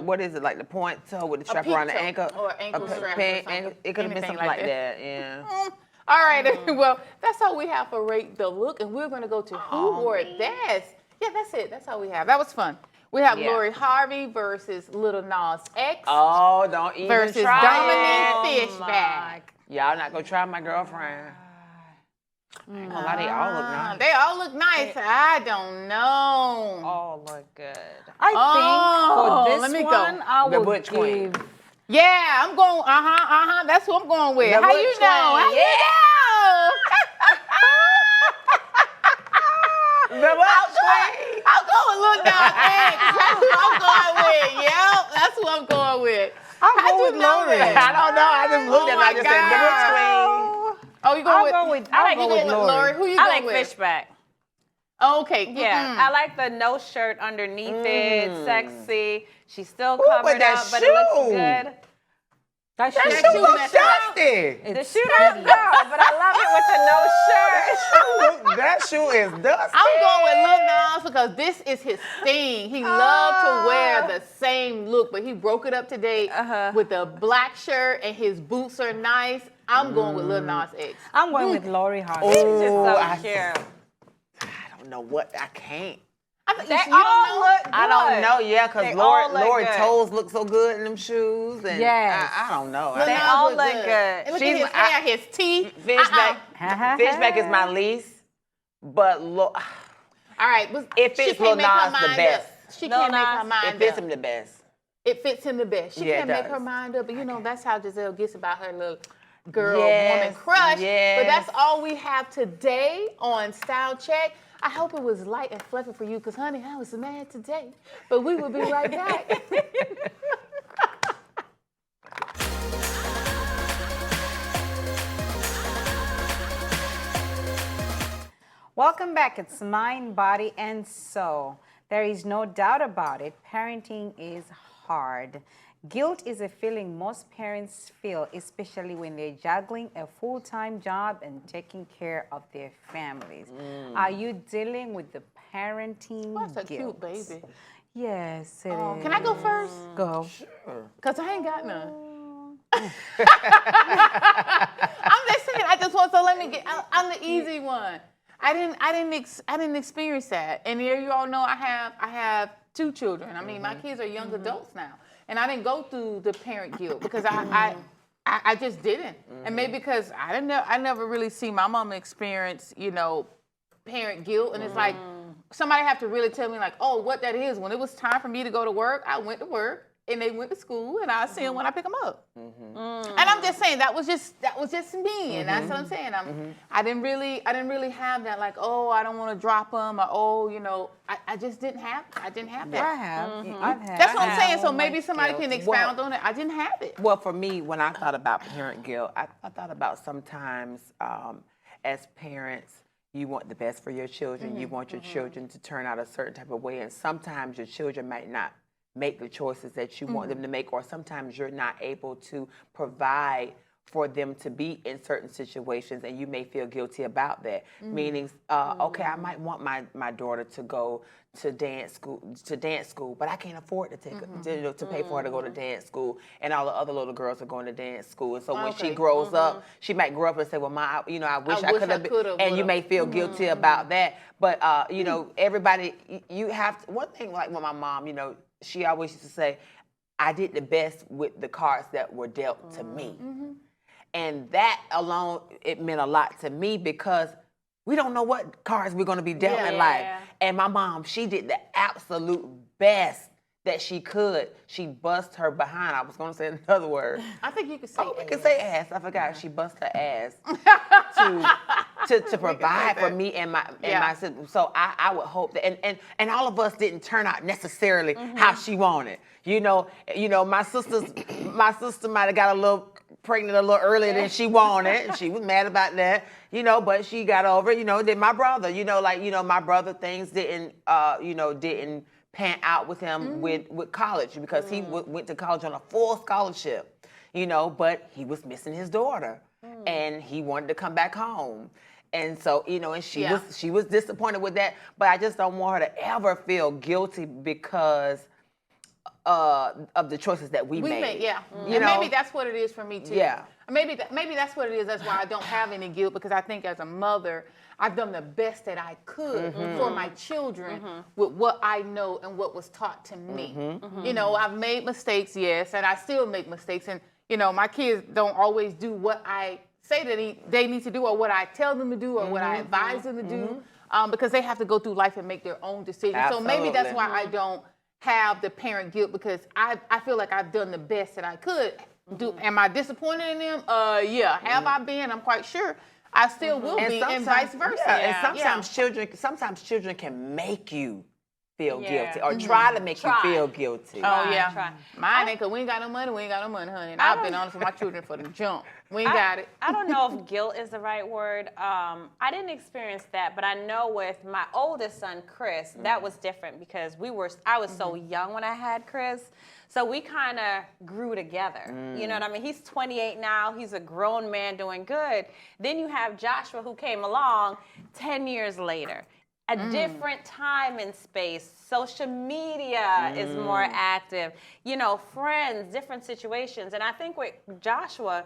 what is it, like the point toe with the strap peep around the toe, ankle? or ankle A strap or pant something. ankle. It could have been Anything something like like that, yeah. All right, well, that's all we have for Rate the Look, and we're going to go to Who Wore It Best. Yeah, that's it. That's all we have. That was fun. We have Yeah. Lori Harvey versus Little Nas X Oh, don't even versus try Dominique it. Fishback. Y'all not gonna try my girlfriend. I ain't gonna lie, they all look nice. They all look nice. I don't know. All look good. I Oh, think for let this me go. one, I The would Butch Queen. give. Yeah, I'm going. That's who I'm going with. The How you Butch know? How Queen. you know? The Butch Queen. I'm going with Lil Nas X. That's who I'm going with. Yep, that's who I'm going with. How'd go you with know Lori. that? I don't know. I just looked at it. I my just said the Butch God. Queen. Oh, you going I'll with? go with. I like I'll you go going with with Lori. Who you I going like with? Fishback. Oh, okay. Yeah, I like the no shirt underneath it, sexy. She's still but covered that up, but it looks shoe. good. That That shoe. shoe looks messed up. dusty. The shoe does go, but I love it with the no shirt. That shoe is dusty. I'm going with Lil Nas because this is his thing. He loved to wear the same look, but he broke it up today with a black shirt and his boots are nice. I'm going with Lil Nas X. I'm going with Lori Harvey. It's just so I- cute. I don't know what. I can't. They all look good. I don't know. Yeah, because They all look Lori good. toes look so good in them shoes. And Yes. I don't know. Lil They Nas all look look good. good. And look She's at his my- hair, his teeth. Fishback is my least. But All right, It fits Lil Nas the best. She Lil can't make her Nas, mind it fits up. him the best. It fits him the best. She Yeah, it can't make does. her mind up, but you know that's how Giselle gets about her little girl, Yes, woman crush. yes. But that's all we have today on Style Check. I hope it was light and fluffy for you, because honey, I was mad today. But we will be right back. Welcome back. It's Mind, Body, and Soul. There is no doubt about it. Parenting is hard. Guilt is a feeling most parents feel, especially when they're juggling a full-time job and taking care of their families. Are you dealing with the parenting That's a guilt? cute baby. Yes, it is. Can I go first? Go. Because I ain't got none. I'm just saying. I just want I'm the easy one. I didn't experience that. And here you all know I have 2 children. I mean, my kids are young adults now, and I didn't go through the parent guilt because I just didn't. And maybe because I never really see my mom experience, parent guilt, and it's like somebody have to really tell me like, oh, what that is. When it was time for me to go to work, I went to work, and they went to school, and I see them when I pick them up. And I'm just saying that was just me, and that's what I'm saying. I didn't really have that like, oh, I don't want to drop them, or oh, I just didn't have that. I have. I've had. That's what I'm saying. So maybe somebody can expound on it. I didn't have it. Well, for me, when I thought about parent guilt, I thought about sometimes as parents, you want the best for your children. You want your children to turn out a certain type of way, and sometimes your children might not make the choices that you want them to make, or sometimes you're not able to provide for them to be in certain situations, and you may feel guilty about that. Meaning, okay, I might want my daughter to go to dance school, but I can't afford to take to pay for her to go to dance school, and all the other little girls are going to dance school. And so when she grows up, she might grow up and say, well, I wish I could have, and you may feel guilty about that. But everybody, you have to, one thing like with my mom, she always used to say, I did the best with the cards that were dealt to me. And that alone, it meant a lot to me because we don't know what cards we're going to be dealt in life. And my mom, she did the absolute best that she could. She bust her behind. I was going to say another word. I think you could say ass. We could say ass. I forgot. She bust her ass to provide for me and my sister. So I would hope that, and all of us didn't turn out necessarily how she wanted. My sister might have got pregnant a little earlier than she wanted. She was mad about that, but she got over it. Then my brother, my brother, things didn't pan out with him with college because he went to college on a full scholarship, but he was missing his daughter and he wanted to come back home. And so, and she was disappointed with that, but I just don't want her to ever feel guilty because of the choices that we made. And maybe that's what it is for me too. Yeah. Maybe that's what it is. That's why I don't have any guilt, because I think as a mother, I've done the best that I could for my children with what I know and what was taught to me. I've made mistakes, yes, and I still make mistakes. And, my kids don't always do what I say that they need to do, or what I tell them to do, or what I advise them to do, because they have to go through life and make their own decisions. Absolutely. So maybe that's why I don't have the parent guilt, because I feel like I've done the best that I could. Am I disappointed in them? Yeah. Have I been? I'm quite sure. I still will be, and vice versa. Yeah. And sometimes children can make you feel guilty, or try to make you feel guilty. Oh yeah, mine ain't, 'cause we ain't got no money. We ain't got no money, honey. And I've been honest with my children for the jump. We ain't got it. I don't know if guilt is the right word. I didn't experience that, but I know with my oldest son, Chris, that was different because I was so young when I had Chris. So we kind of grew together. You know what I mean? He's 28 now. He's a grown man doing good. Then you have Joshua, who came along 10 years later. A different time and space. Social media is more active. Friends, different situations. And I think with Joshua,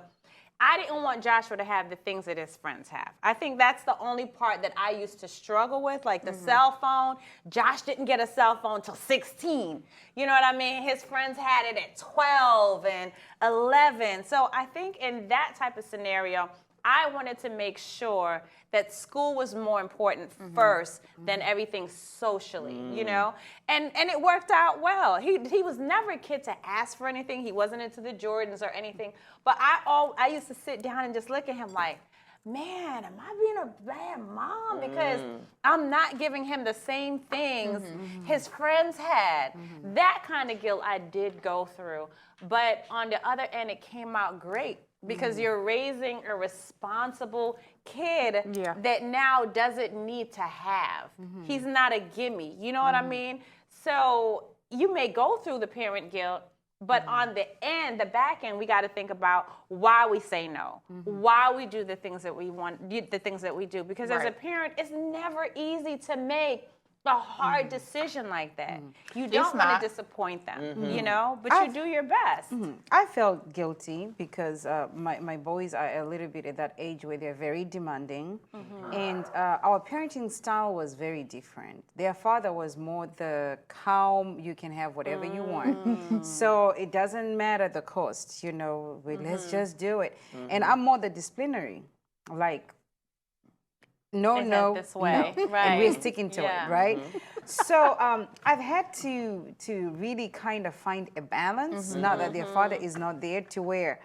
I didn't want Joshua to have the things that his friends have. I think that's the only part that I used to struggle with, like the cell phone. Josh didn't get a cell phone till 16. You know what I mean? His friends had it at 12 and 11. So I think in that type of scenario, I wanted to make sure that school was more important first than everything socially, And it worked out well. He was never a kid to ask for anything. He wasn't into the Jordans or anything. But I used to sit down and just look at him like, man, am I being a bad mom? Because I'm not giving him the same things his friends had. That kind of guilt I did go through. But on the other end, it came out great. Because you're raising a responsible kid that now doesn't need to have. He's not a gimme. You know what I mean? So you may go through the parent guilt, but on the back end, we got to think about why we say no, why we do the things that we want, the things that we do. Because as a parent, it's never easy to make a hard decision like that. You don't not. want to disappoint them, you know, but you do your best. I felt guilty because my boys are a little bit at that age where they're very demanding. And our parenting style was very different. Their father was more the calm, you can have whatever you want. So it doesn't matter the cost, you know, let's just do it. And I'm more the disciplinary, like, no, this way. no. Right. And we're sticking to Yeah. it, right? So I've had to really kind of find a balance, now that their father is not there, to where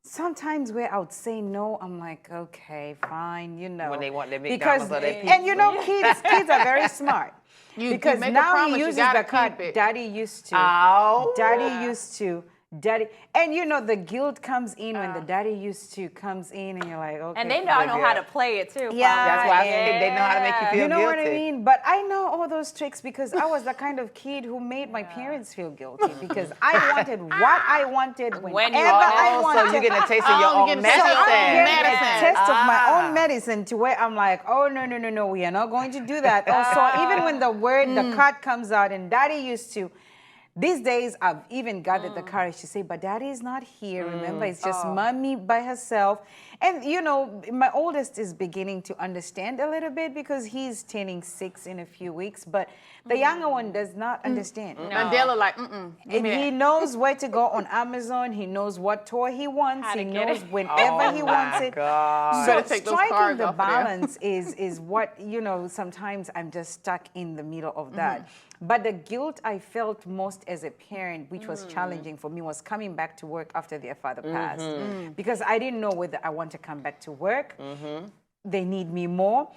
sometimes where I would say no, I'm like, okay, fine, you know. When they want their because, McDonald's or their pizza. and you know, kids are very smart. Because make a now promise, he you uses gotta the card, keep it. daddy used to. Oh. Daddy used to. Daddy, and you know the guilt comes in when the daddy used to comes in, and you're like, okay. And they know how to play it too. Yeah, That's why I yeah. said they know how to make you feel You know guilty. what I mean? But I know all those tricks because I was the kind of kid who made my parents feel guilty because I wanted what I wanted whenever I wanted. So you're getting a taste of your Oh, own you're getting medicine. taste of your own Getting medicine. a test of my own medicine to where I'm like, oh, no, we are not going to do that. Also, even when the card comes out and daddy used to, these days, I've even gathered the courage to say, but daddy is not here. Remember, it's just mommy by herself. And, you know, my oldest is beginning to understand a little bit because he's turning 6 in a few weeks. But the younger one does not understand. Mandela like, give And me he that. knows where to go on Amazon. He knows what toy he wants. How to He get knows it. whenever he wants it. God. So Better take those striking cards the off of there. balance is what, you know, sometimes I'm just stuck in the middle of that. But the guilt I felt most as a parent, which was challenging for me, was coming back to work after their father passed. Because I didn't know whether I want to come back to work. They need me more.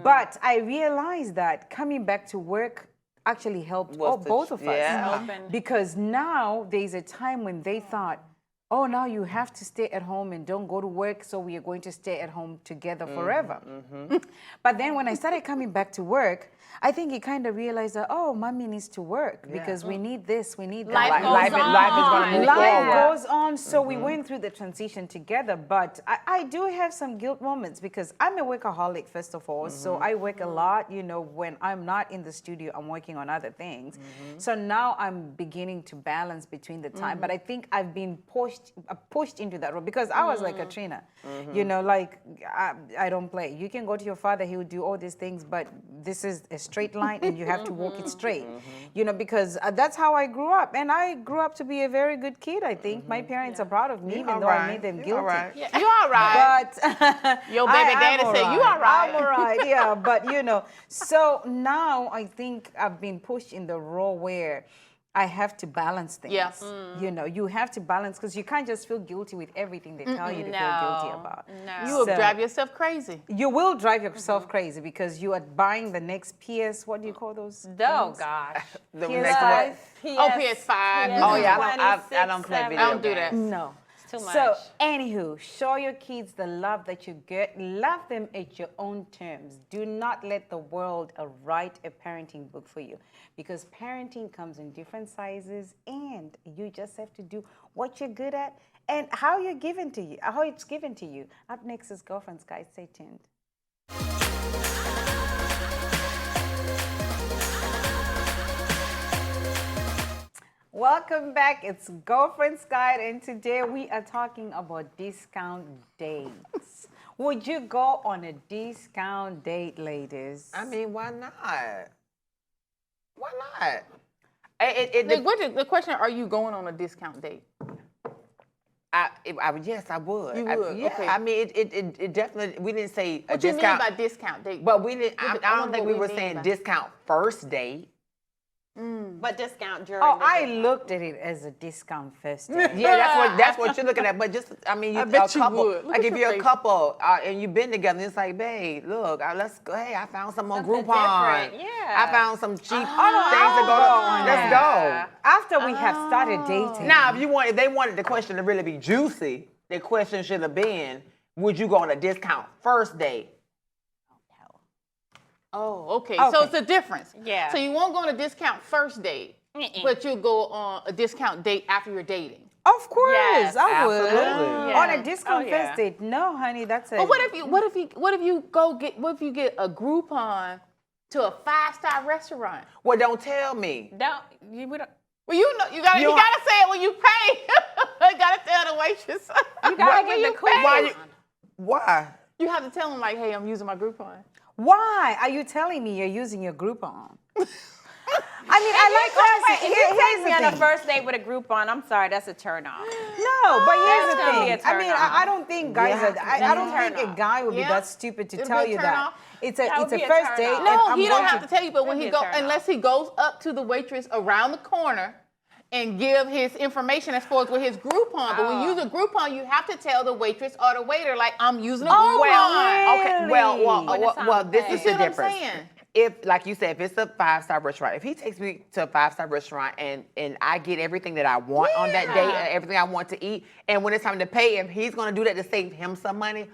But I realized that coming back to work actually helped both of us. yeah. Because now there's a time when they thought, oh, now you have to stay at home and don't go to work, so we are going to stay at home together forever. But then when I started coming back to work, I think he kind of realized that, oh, mommy needs to work because we need this, we need that. Life goes Life is going to move Life forward. goes on, so we went through the transition together. But I do have some guilt moments because I'm a workaholic, first of all. So I work a lot. You know, when I'm not in the studio, I'm working on other things. So now I'm beginning to balance between the time. But I think I've been pushed into that role because I was like a trainer. You know, like I don't play. You can go to your father; he will do all these things, but this is a straight line, and you have to walk it straight. You know, because that's how I grew up, and I grew up to be a very good kid. I think my parents are proud of me, even though I made them guilty. All right. You all right. But Your baby daddy said, you all right. I'm all right, yeah. But, you know, so now I think I've been pushed in the role where I have to balance things. Yes. You know, you have to balance because you can't just feel guilty with everything they tell you to feel guilty about. No. You will So- drive yourself crazy. You will drive yourself crazy because you are buying the next PS, what do you call those? Oh, things? gosh. The PS5. next one. Oh, PS5. Oh, yeah, I don't play video I don't do games. that. No. Too much. So, anywho, show your kids the love that you get. Love them at your own terms. Do not let the world write a parenting book for you because parenting comes in different sizes and you just have to do what you're good at and how you're given to you, how it's given to you. Up next is Girlfriends, guys. Stay tuned. Welcome back. It's Girlfriend's Guide, and today we are talking about discount dates. Would you go on a discount date, ladies? I mean, why not? Why not? The question, are you going on a discount date? Yes, I would. You would, Yeah, okay. I mean, it definitely, we didn't say a What you mean discount. by discount date? But we didn't, I I don't wonder think what we we were mean saying by- discount first date. But discount during Oh, the I day. looked at it as a discount first date. Yeah, that's what you're looking at. But just, I mean, I bet a you couple. would. Look Like at if your you're a face. couple and you've been together, it's like, babe, look, let's go. Hey, I found some on Something Groupon. different, yeah. I found some cheap things to I'll go go to. on Let's that. go. After we have started dating. Now, if they wanted the question to really be juicy, the question should have been, would you go on a discount first date? Oh, okay. Okay. So it's a difference. Yeah. So you won't go on a discount first date, but you'll go on a discount date after you're dating. Of course, Yes, I would. absolutely. On a Yeah. discount Oh, yeah. first date. No, honey, that's a... But what if you get a Groupon to a 5-star restaurant. Well, don't tell me. we don't. Well, you know, you gotta say it when you pay. You gotta tell the waitress. You gotta give the coupon. Why? You have to tell them like, hey, I'm using my Groupon. Why are you telling me you're using your Groupon? I mean, I like honestly. If you take me on a thing. first date with a Groupon, I'm sorry, that's a turn off. No, but here's the That's gonna be thing. a I mean, turn-off. I don't think guys are. I don't turn think a off. guy would be Yeah. that stupid to It'd tell be a you turn that. off. It's That a would be a first turn date. off. and No, I'm he don't going have to tell you, but when he That'd be a go, turn unless he goes up to the waitress around the corner and give his information as far as with his Groupon. But when you use a Groupon, you have to tell the waitress or the waiter, like, I'm using a Groupon. Okay. Well, this You is see the what I'm difference. saying? If, like you said, if it's a 5-star restaurant, if he takes me to a 5-star restaurant and I get everything that I want on that day, everything I want to eat, and when it's time to pay him, he's going to do that to save him some money,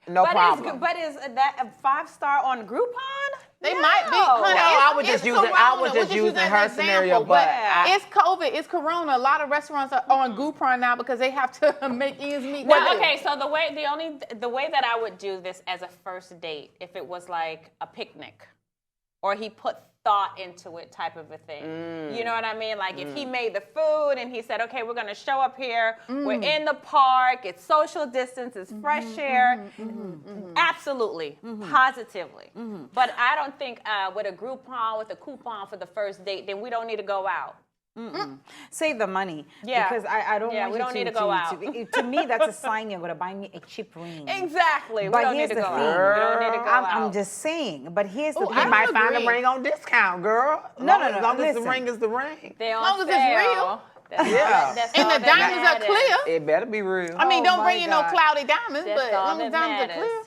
no problem. But is that a 5-star on Groupon? They might be. No. Honey, No, I was it's just using- I Corona. was We're just using as her an scenario, example, but it's COVID, it's Corona. A lot of restaurants are on Groupon now because they have to make ends meet. Well, okay, so the way that I would do this as a first date, if it was like a picnic, or he put thought into it type of a thing. You know what I mean? Like if he made the food and he said, okay, we're gonna show up here, we're in the park, it's social distance, it's fresh air. Absolutely, positively. But I don't think with a Groupon, with a coupon for the first date, then we don't need to go out. Save the money. Yeah. Because I don't Yeah, want we you don't need to go out. To me, that's a sign you're going to buy me a cheap ring. Exactly. But we don't here's need to the go thing. out. We don't need to go out. I'm just saying. But here's the Ooh, thing. He I might don't find a agree. ring on discount, girl. No, As long as the listen. ring is the ring. They on long as it's sale. real. That's Yeah. all, that's And all the that diamonds are matters. clear. It better be real. I mean, Oh don't my bring in no God. cloudy diamonds, That's but all long as that diamonds are clear. matters.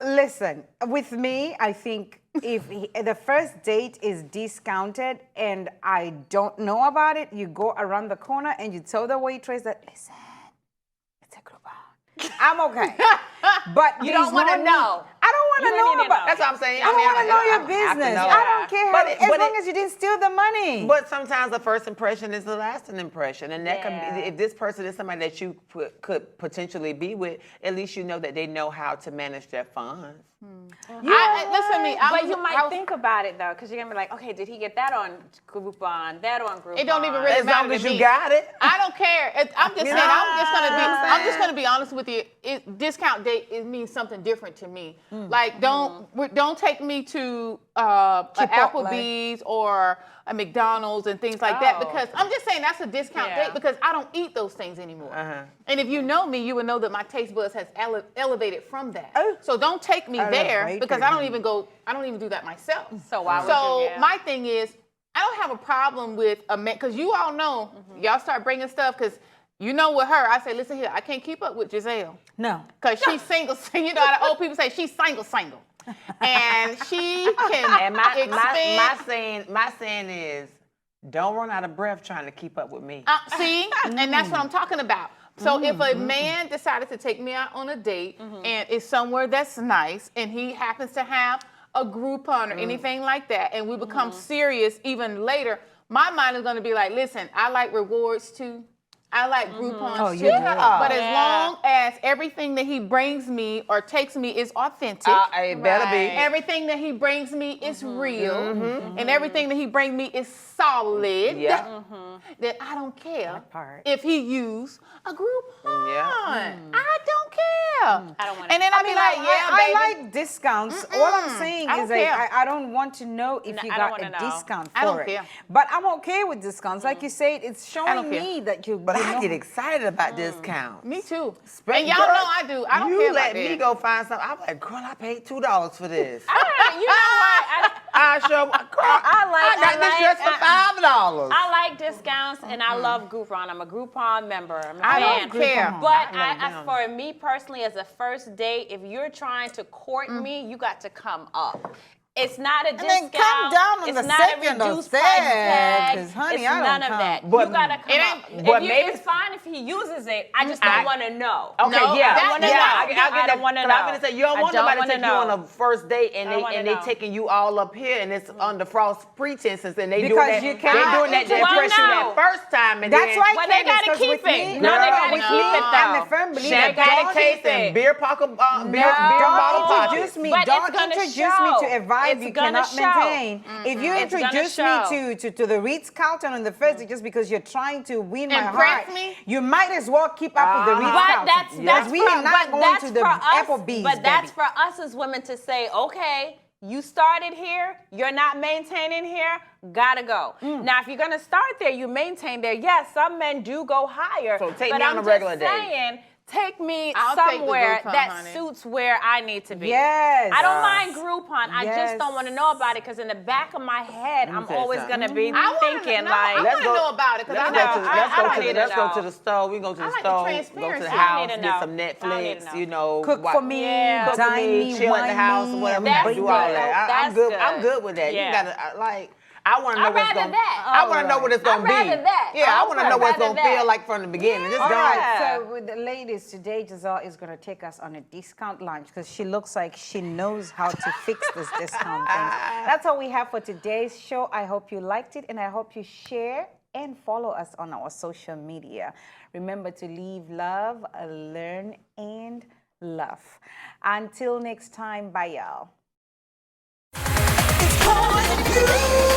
Listen, with me, I think if the first date is discounted and I don't know about it, you go around the corner and you tell the waitress that, listen, it's a Groupon. I'm okay. But You there's don't want to no know. need- I don't want You to don't know need to about. know. That's what I'm saying. I don't want to know your have to business. know. I don't care But as but long as you didn't steal the money. But sometimes the first impression is the lasting impression, and that Yeah. can be, if this person is somebody that you could potentially be with, at least you know that they know how to manage their funds. Listen to me. But you might think about it though, because you're gonna be like, okay, did he get that on Groupon? That on Groupon? It don't even really As matter long to as you me. got it. I don't care. I'm just saying. You know I'm just gonna be honest with you. Discount date it means something different to me. Like don't take me to Applebee's or a McDonald's and things like that, Oh. because I'm just saying that's a discount Yeah. date because I don't eat those things anymore. And if you know me, you would know that my taste buds has elevated from that. Oh. So don't take me there Elevated. because I don't even do that myself. So why would So you? Yeah. my thing is, I don't have a problem with a man, because you all know, y'all start bringing stuff, because you know with her, I say, listen here, I can't keep up with Giselle. no. Because she's single, you know how the old people say, she's single. And she can And my expand. saying is, don't run out of breath trying to keep up with me. See? And that's what I'm talking about. So if a man decided to take me out on a date and it's somewhere that's nice and he happens to have a Groupon or anything like that and we become serious even later, my mind is going to be like, listen, I like rewards too. I like Groupons Oh, too. you do. But as Yeah. long as everything that he brings me or takes me is authentic, It better be. everything that he brings me is real, and everything that he brings me is solid, Yeah. then I don't care part. if he use a Groupon. Yeah. I don't care. I don't want. And then I'll be like, yeah, I baby. like discounts. All I'm saying I don't is like, care. I don't want to know if No, you I don't got a wanna know. discount for I don't it. care. But I'm okay with discounts. Like you said, it's showing don't care. me that you. But you I know- get excited about discounts. Me too. Spe- And y'all girl, know I do. I don't you care let about me that. go find something. I'm like, girl, I paid $2 for this. You know what? I show my girl. I got this dress for $5. I like discounts and I love Groupon. I'm a Groupon member. I'm a I fan. don't care. But for me personally, as a first date, if you're trying to court Mm. me, you got to come up. It's not a then discount. come down on it's the not second a or reduced price third, tag. 'cause, honey, it's I don't none come. of that. But you gotta come it up. ain't- but maybe- It's fine if he uses it. I just don't want to know. Okay, No, yeah, I wanna know. I don't wanna know. I'm gonna say you don't I want don't nobody to wanna take you know. on a first date and I don't wanna they know. taking you all up here and it's under false pretenses and they Because doing that. you They're cannot- doing that to Well, impress you no. that first time and That's then why Well, they Candace, gotta 'cause keep with it. me- No, they gotta with keep me, it, I'm though. a firm believer. They gotta champagne keep case and it. beer bottle, beer Don't bottle introduce pockets. me. But Don't it's gonna introduce show. me to a vibe vibe it's you gonna cannot show. maintain. If you It's gonna introduce show. me to the Ritz-Carlton on the first day just because you're trying to win my Impress heart, me? you might as well keep up with the Uh-huh. Ritz-Carlton. But that's Because we for, are not but going that's to the for us. Applebee's, But that's baby. for us as women to say, okay, you started here, you're not maintaining here, gotta go. Now, if you're gonna start there, you maintain there. Yes, some men do go higher. So take but me on I'm a regular just day. saying, take me I'll take the somewhere Groupon, that honey. suits where I need to be. Yes. I don't mind Groupon. I Yes. just don't want to know about it because in the back of my head, I'm tell you always something. gonna be I wanna thinking know- like, I wanna know about it, 'cause I Let's know- go to, I- let's I go don't to need the, to let's go know. to the store. We go to I the like the store, go to transparency. the I don't house, need to get know. some I don't need Netflix, to know. you know, Cook watch- for me, Yeah. cook for dine me, me, chill at the wine house, me, whatever. That's You do all good. that. That's I'm good. good. I'm good with that. Yeah. You gotta like. I want to know I'd what's rather going. that. I want to know what it's going to be. I'd rather that. Yeah, I want to Okay. know what it's Rather going to feel that. like from the beginning. Just All go. right, Yeah. so with the ladies today, Giselle is going to take us on a discount lunch because she looks like she knows how to fix this discount things. That's all we have for today's show. I hope you liked it, and I hope you share and follow us on our social media. Remember to leave love, learn, and love. Until next time, bye, y'all. It's for you.